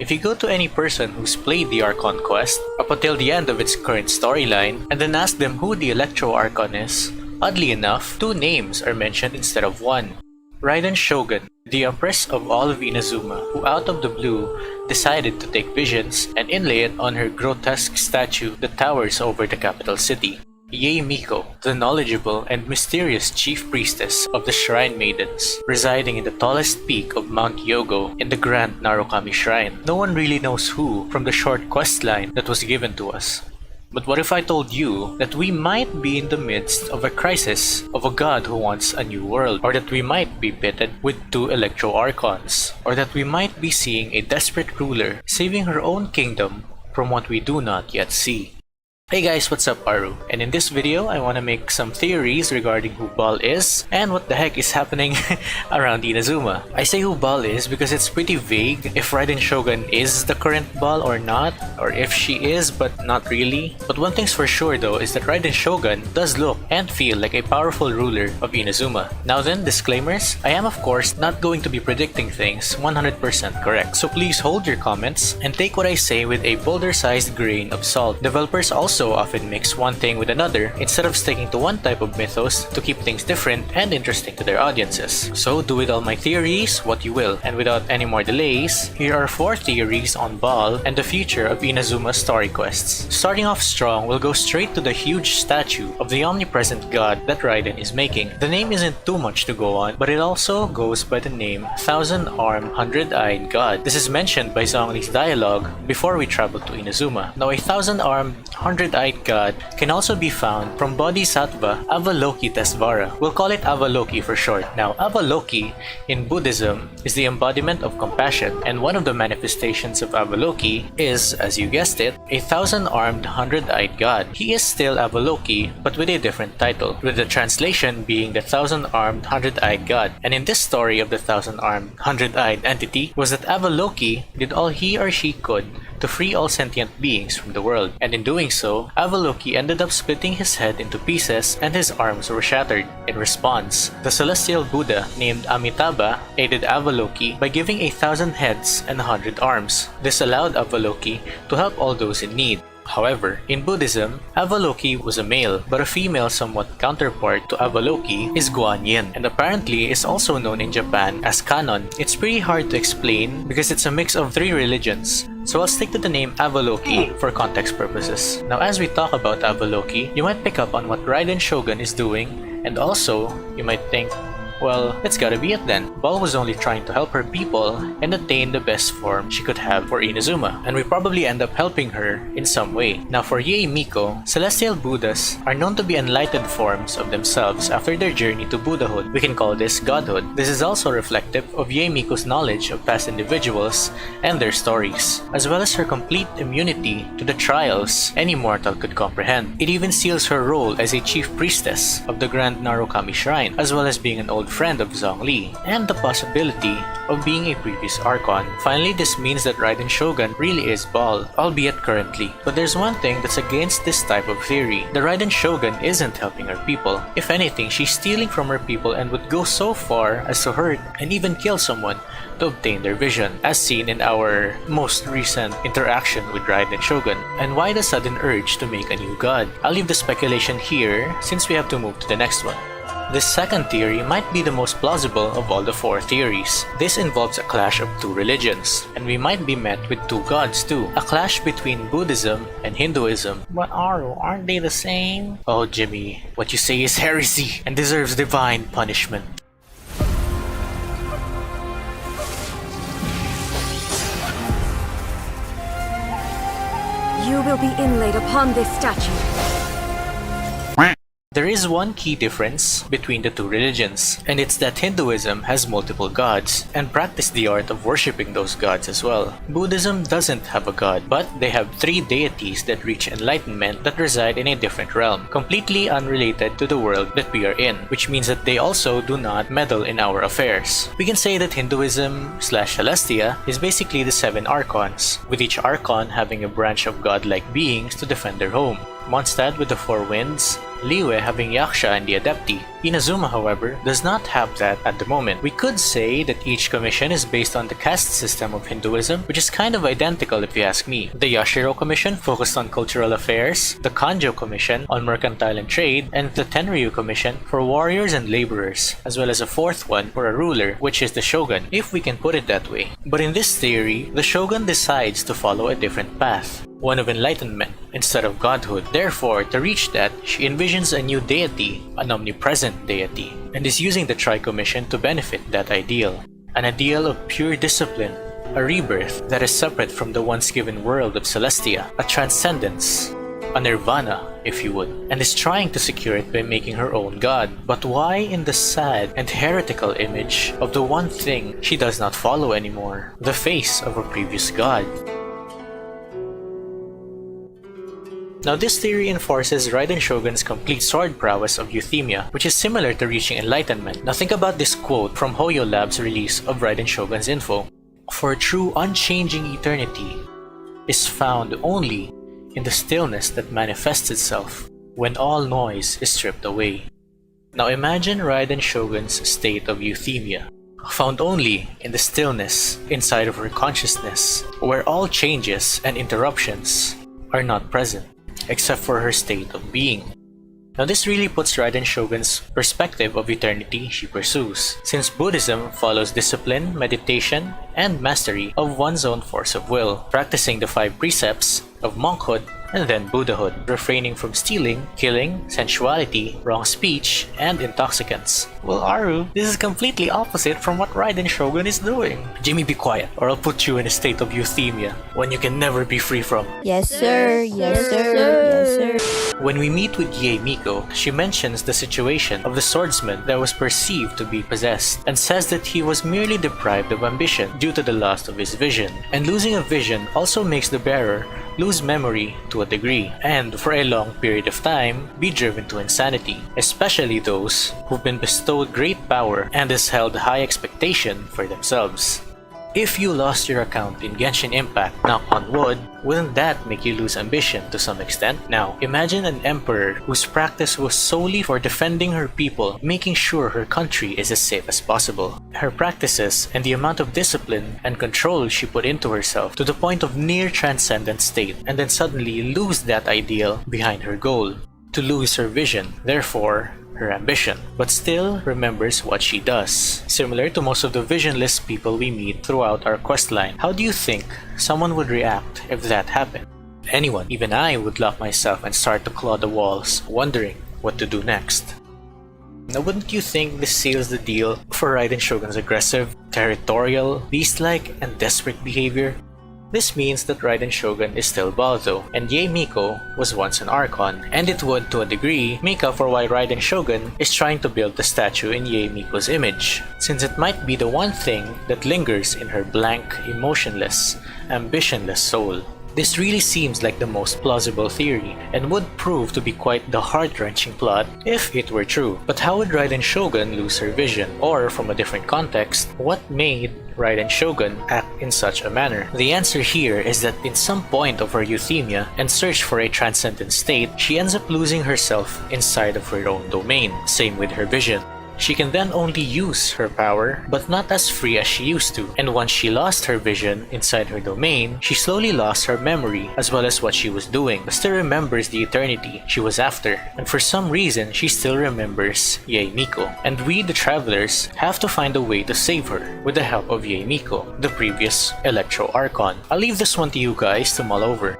If you go to any person who's played the Archon quest up until the end of its current storyline and then ask them who the Electro Archon is, oddly enough, 2 names are mentioned instead of 1. Raiden Shogun, the empress of all of Inazuma, who out of the blue decided to take visions and inlay it on her grotesque statue that towers over the capital city. Yae Miko, the knowledgeable and mysterious chief priestess of the Shrine Maidens, residing in the tallest peak of Mount Hyogo in the Grand Narukami Shrine. No one really knows who from the short quest line that was given to us. But what if I told you that we might be in the midst of a crisis of a god who wants a new world, or that we might be pitted with 2 Electro Archons, or that we might be seeing a desperate ruler saving her own kingdom from what we do not yet see? Hey guys, what's up, Aru? And in this video, I want to make some theories regarding who Baal is and what the heck is happening around Inazuma. I say who Baal is because it's pretty vague if Raiden Shogun is the current Baal or not, or if she is but not really. But one thing's for sure though is that Raiden Shogun does look and feel like a powerful ruler of Inazuma. Now then, disclaimers, I am of course not going to be predicting things 100% correct, so please hold your comments and take what I say with a boulder-sized grain of salt. Developers also often mix one thing with another instead of sticking to one type of mythos to keep things different and interesting to their audiences. So do with all my theories what you will, and without any more delays, here are 4 theories on Baal and the future of Inazuma's story quests. Starting off strong, we'll go straight to the huge statue of the omnipresent god that Raiden is making. The name isn't too much to go on, but it also goes by the name Thousand-Armed Hundred-Eyed God. This is mentioned by Zhongli's dialogue before we travel to Inazuma. Now, a thousand-armed Hundred-Eyed God can also be found from Bodhisattva Avalokitesvara. We'll call it Avaloki for short. Now, Avaloki in Buddhism is the embodiment of compassion, and one of the manifestations of Avaloki is, as you guessed it, a thousand-armed hundred-eyed God. He is still Avaloki, but with a different title, with the translation being the thousand-armed hundred-eyed God. And in this story of the thousand-armed hundred-eyed entity was that Avaloki did all he or she could to free all sentient beings from the world, and in doing so, Avaloki ended up splitting his head into pieces and his arms were shattered. In response, the celestial Buddha named Amitabha aided Avaloki by giving 1,000 heads and 100 arms. This allowed Avaloki to help all those in need. However, in Buddhism, Avaloki was a male, but a female somewhat counterpart to Avaloki is Guanyin, and apparently is also known in Japan as Kanon. It's pretty hard to explain because it's a mix of 3 religions, so I'll stick to the name Avaloki for context purposes. Now, as we talk about Avaloki, you might pick up on what Raiden Shogun is doing, and also, you might think, well, that's gotta be it then. Baal was only trying to help her people and attain the best form she could have for Inazuma, and we probably end up helping her in some way. Now for Yae Miko, celestial Buddhas are known to be enlightened forms of themselves after their journey to Buddhahood. We can call this godhood. This is also reflective of Yae Miko's knowledge of past individuals and their stories, as well as her complete immunity to the trials any mortal could comprehend. It even seals her role as a chief priestess of the Grand Narukami Shrine, as well as being an old friend of Zhongli, and the possibility of being a previous Archon. Finally, this means that Raiden Shogun really is Baal, albeit currently. But there's one thing that's against this type of theory. The Raiden Shogun isn't helping her people. If anything, she's stealing from her people and would go so far as to hurt and even kill someone to obtain their vision, as seen in our most recent interaction with Raiden Shogun. And why the sudden urge to make a new god? I'll leave the speculation here since we have to move to the next one. This second theory might be the most plausible of all the 4 theories. This involves a clash of 2 religions, and we might be met with 2 gods too. A clash between Buddhism and Hinduism. But aren't they the same? Oh Jimmy, what you say is heresy and deserves divine punishment. You will be inlaid upon this statue. There is one key difference between the 2 religions, and it's that Hinduism has multiple gods and practice the art of worshipping those gods as well. Buddhism doesn't have a god, but they have 3 deities that reach enlightenment that reside in a different realm, completely unrelated to the world that we are in, which means that they also do not meddle in our affairs. We can say that Hinduism/Celestia is basically the 7 Archons, with each Archon having a branch of godlike beings to defend their home. Mondstadt with the 4 winds, Liyue having Yaksha and the Adepti. Inazuma, however, does not have that at the moment. We could say that each commission is based on the caste system of Hinduism, which is kind of identical if you ask me. The Yashiro Commission focused on cultural affairs, the Kanjo Commission on mercantile and trade, and the Tenryu Commission for warriors and laborers, as well as a fourth one for a ruler, which is the Shogun, if we can put it that way. But in this theory, the Shogun decides to follow a different path, one of enlightenment instead of godhood. Therefore, to reach that, she envisions a new deity, an omnipresent deity, and is using the Tri-Commission to benefit that ideal. An ideal of pure discipline, a rebirth that is separate from the once given world of Celestia, a transcendence, a nirvana, if you would, and is trying to secure it by making her own god. But why in the sad and heretical image of the one thing she does not follow anymore, the face of her previous god? Now this theory enforces Raiden Shogun's complete sword prowess of euthymia, which is similar to reaching enlightenment. Now think about this quote from Hoyo Lab's release of Raiden Shogun's info. "For true unchanging eternity is found only in the stillness that manifests itself when all noise is stripped away." Now imagine Raiden Shogun's state of euthymia, found only in the stillness inside of her consciousness, where all changes and interruptions are not present, except for her state of being. Now this really puts Raiden Shogun's perspective of eternity she pursues, since Buddhism follows discipline, meditation, and mastery of one's own force of will, practicing the 5 precepts of monkhood and then Buddhahood, refraining from stealing, killing, sensuality, wrong speech, and intoxicants. Well, Aru, this is completely opposite from what Raiden Shogun is doing. Jimmy, be quiet, or I'll put you in a state of euthymia, one you can never be free from. Yes, sir. Yes, sir. Yes, sir. When we meet with Yae Miko, she mentions the situation of the swordsman that was perceived to be possessed, and says that he was merely deprived of ambition due to the loss of his vision. And losing a vision also makes the bearer lose memory to a degree, and for a long period of time be driven to insanity, especially those who've been bestowed great power and has held high expectation for themselves. If you lost your account in Genshin Impact, knock on wood, wouldn't that make you lose ambition to some extent? Now, imagine an emperor whose practice was solely for defending her people, making sure her country is as safe as possible. Her practices and the amount of discipline and control she put into herself to the point of near transcendent state, and then suddenly lose that ideal behind her goal. To lose her vision, therefore, her ambition, but still remembers what she does. Similar to most of the visionless people we meet throughout our questline. How do you think someone would react if that happened? Anyone, even I, would lock myself and start to claw the walls, wondering what to do next. Now, wouldn't you think this seals the deal for Raiden Shogun's aggressive, territorial, beast-like, and desperate behavior? This means that Raiden Shogun is still Baal though, and Yae Miko was once an Archon, and it would, to a degree, make up for why Raiden Shogun is trying to build the statue in Yae Miko's image, since it might be the one thing that lingers in her blank, emotionless, ambitionless soul. This really seems like the most plausible theory, and would prove to be quite the heart-wrenching plot if it were true. But how would Raiden Shogun lose her vision? Or, from a different context, what made Raiden Shogun act in such a manner? The answer here is that in some point of her euthymia and search for a transcendent state, she ends up losing herself inside of her own domain. Same with her vision. She can then only use her power, but not as free as she used to. And once she lost her vision inside her domain, she slowly lost her memory as well as what she was doing, but still remembers the eternity she was after. And for some reason, she still remembers Yae Miko. And we, the travelers, have to find a way to save her with the help of Yae Miko, the previous Electro Archon. I'll leave this one to you guys to mull over.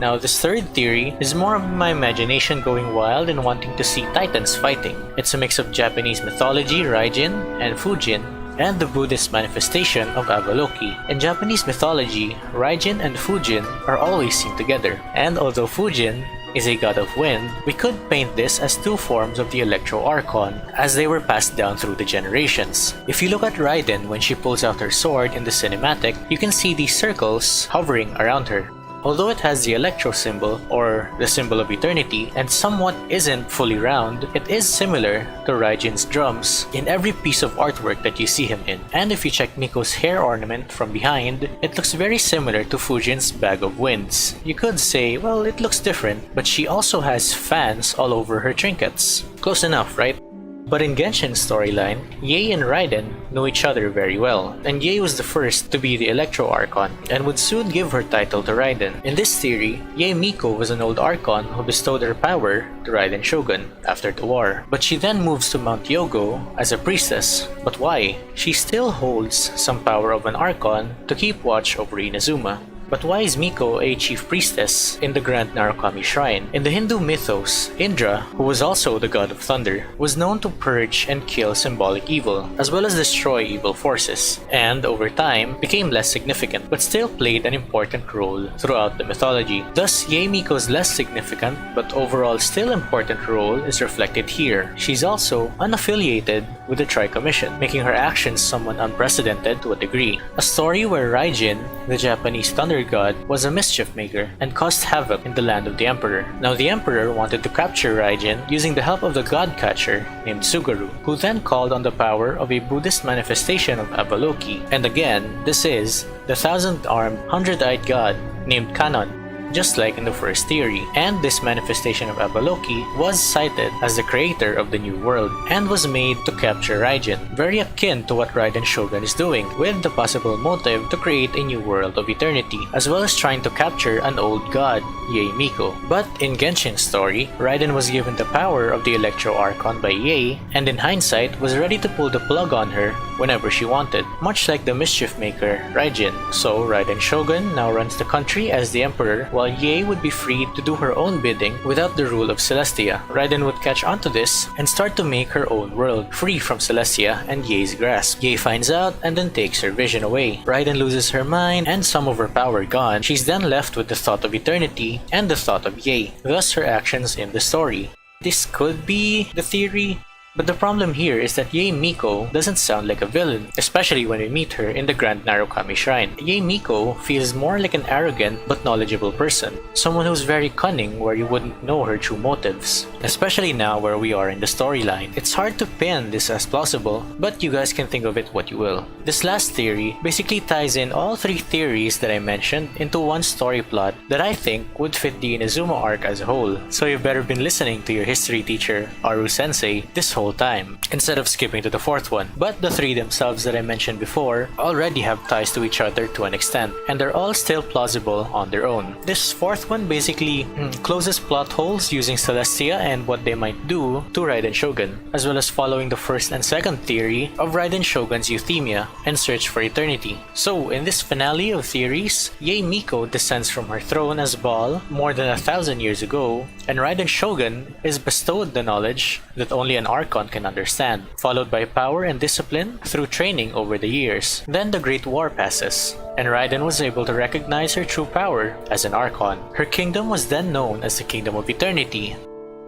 Now, this third theory is more of my imagination going wild and wanting to see titans fighting. It's a mix of Japanese mythology, Raijin, and Fujin, and the Buddhist manifestation of Avaloki. In Japanese mythology, Raijin and Fujin are always seen together, and although Fujin is a god of wind, we could paint this as two forms of the Electro Archon as they were passed down through the generations. If you look at Raiden when she pulls out her sword in the cinematic, you can see these circles hovering around her. Although it has the electro symbol, or the symbol of eternity, and somewhat isn't fully round, it is similar to Raijin's drums in every piece of artwork that you see him in. And if you check Miko's hair ornament from behind, it looks very similar to Fujin's Bag of Winds. You could say, well, it looks different, but she also has fans all over her trinkets. Close enough, right? But in Genshin's storyline, Yae and Raiden know each other very well, and Yae was the first to be the Electro Archon, and would soon give her title to Raiden. In this theory, Yae Miko was an old Archon who bestowed her power to Raiden Shogun after the war. But she then moves to Mount Yogo as a priestess. But why? She still holds some power of an Archon to keep watch over Inazuma. But why is Miko a chief priestess in the Grand Narukami Shrine? In the Hindu mythos, Indra, who was also the god of thunder, was known to purge and kill symbolic evil, as well as destroy evil forces, and over time became less significant, but still played an important role throughout the mythology. Thus, Yae Miko's less significant, but overall still important role is reflected here. She's also unaffiliated with the Tri-Commission, making her actions somewhat unprecedented to a degree. A story where Raijin, the Japanese thunder god, was a mischief maker and caused havoc in the land of the Emperor. Now the Emperor wanted to capture Raijin using the help of the god catcher named Tsugaru, who then called on the power of a Buddhist manifestation of Avaloki. And again, this is the thousand-armed, hundred-eyed god named Kanon, just like in the first theory. And this manifestation of Avaloki was cited as the creator of the new world and was made to capture Raijin, very akin to what Raiden Shogun is doing, with the possible motive to create a new world of eternity, as well as trying to capture an old god, Yae Miko. But in Genshin's story, Raiden was given the power of the Electro Archon by Yae, and in hindsight was ready to pull the plug on her whenever she wanted, much like the mischief maker Raijin. So Raiden Shogun now runs the country as the Emperor, while Yae would be free to do her own bidding without the rule of Celestia. Raiden would catch on to this and start to make her own world, free from Celestia and Yae's grasp. Yae finds out and then takes her vision away. Raiden loses her mind and some of her power gone. She's then left with the thought of eternity and the thought of Yae, thus her actions in the story. This could be the theory, but the problem here is that Yae Miko doesn't sound like a villain, especially when we meet her in the Grand Narukami Shrine. Yae Miko feels more like an arrogant but knowledgeable person, someone who's very cunning where you wouldn't know her true motives, especially now where we are in the storyline. It's hard to pin this as plausible, but you guys can think of it what you will. This last theory basically ties in all three theories that I mentioned into one story plot that I think would fit the Inazuma arc as a whole, so you've better been listening to your history teacher, Aru Sensei, this whole time, instead of skipping to the fourth one. But the three themselves that I mentioned before already have ties to each other to an extent, and they're all still plausible on their own. This fourth one basically closes plot holes using Celestia and what they might do to Raiden Shogun, as well as following the first and second theory of Raiden Shogun's euthymia and search for eternity. So in this finale of theories, Yae Miko descends from her throne as Baal more than 1,000 years ago, and Raiden Shogun is bestowed the knowledge that only an Archon can understand, followed by power and discipline through training over the years. Then the Great War passes, and Raiden was able to recognize her true power as an Archon. Her kingdom was then known as the Kingdom of Eternity.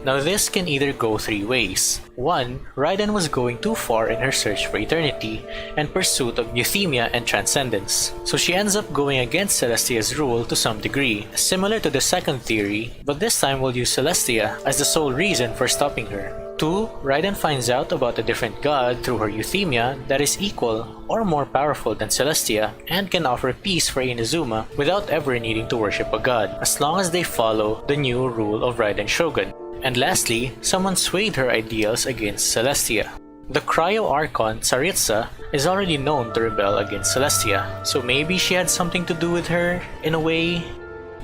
Now this can either go three ways. One, Raiden was going too far in her search for eternity and pursuit of euthymia and transcendence, so she ends up going against Celestia's rule to some degree, similar to the second theory, but this time we'll use Celestia as the sole reason for stopping her. 2. Raiden finds out about a different god through her euthymia that is equal or more powerful than Celestia and can offer peace for Inazuma without ever needing to worship a god, as long as they follow the new rule of Raiden Shogun. And lastly, someone swayed her ideals against Celestia. The Cryo Archon Tsaritsa is already known to rebel against Celestia, so maybe she had something to do with her in a way.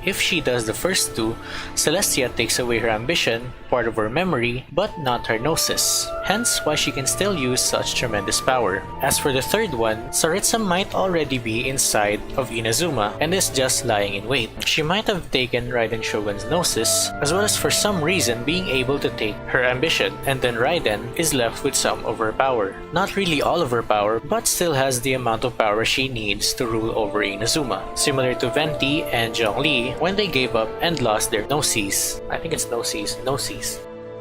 If she does the first two, Celestia takes away her ambition, part of her memory, but not her gnosis, hence why she can still use such tremendous power. As for the third one, Tsaritsa might already be inside of Inazuma and is just lying in wait. She might have taken Raiden Shogun's gnosis, as well as for some reason being able to take her ambition, and then Raiden is left with some of her power. Not really all of her power, but still has the amount of power she needs to rule over Inazuma, similar to Venti and Zhongli when they gave up and lost their gnosis. I think it's gnosis.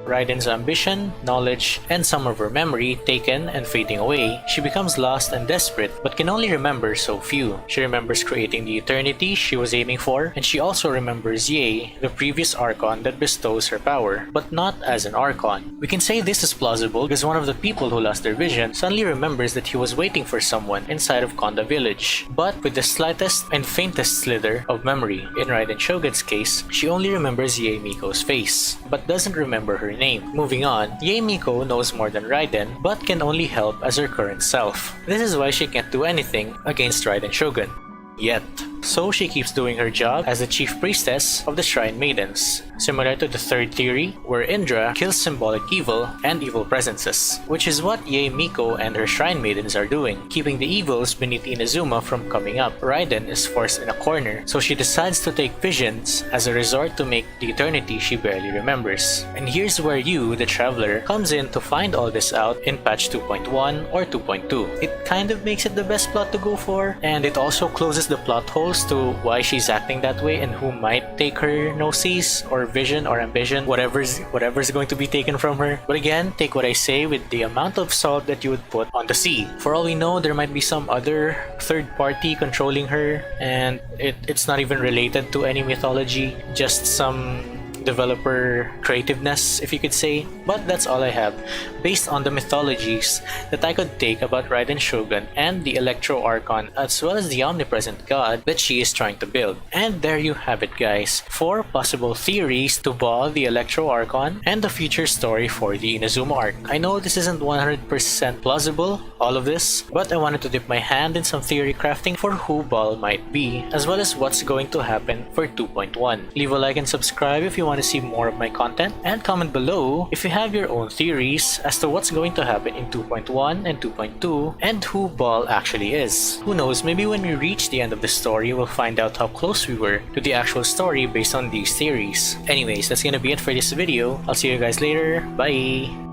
Raiden's ambition, knowledge, and some of her memory taken and fading away, she becomes lost and desperate but can only remember so few. She remembers creating the eternity she was aiming for, and she also remembers Ye, the previous Archon that bestows her power, but not as an Archon. We can say this is plausible because one of the people who lost their vision suddenly remembers that he was waiting for someone inside of Konda village, but with the slightest and faintest slither of memory. In Raiden Shogun's case, she only remembers Ye Miko's face, but doesn't remember her name. Moving on, Ye Miko knows more than Raiden, but can only help as her current self. This is why she can't do anything against Raiden Shogun. Yet. So she keeps doing her job as the chief priestess of the Shrine Maidens, similar to the third theory where Indra kills symbolic evil and evil presences, which is what Ye Miko and her Shrine Maidens are doing, keeping the evils beneath Inazuma from coming up. Raiden is forced in a corner, so she decides to take visions as a resort to make the eternity she barely remembers. And here's where you, the traveler, comes in to find all this out in patch 2.1 or 2.2. It kind of makes it the best plot to go for, and it also closes the plot hole to why she's acting that way and who might take her gnosis or vision or ambition, whatever's going to be taken from her. But again, take what I say with the amount of salt that you would put on the sea. For all we know, there might be some other third party controlling her, and it's not even related to any mythology, just some developer creativeness, if you could say. But that's all I have, based on the mythologies that I could take about Raiden Shogun and the Electro Archon, as well as the omnipresent god that she is trying to build. And there you have it, guys. 4 possible theories to Baal, the Electro Archon, and the future story for the Inazuma arc. I know this isn't 100% plausible, all of this, but I wanted to dip my hand in some theory crafting for who Baal might be, as well as what's going to happen for 2.1. Leave a like and subscribe if you want to see more of my content, and comment below if you have your own theories as to what's going to happen in 2.1 and 2.2 and who Baal actually is. Who knows, maybe when we reach the end of the story we'll find out how close we were to the actual story based on these theories. Anyways, that's gonna be it for this video. I'll see you guys later. Bye!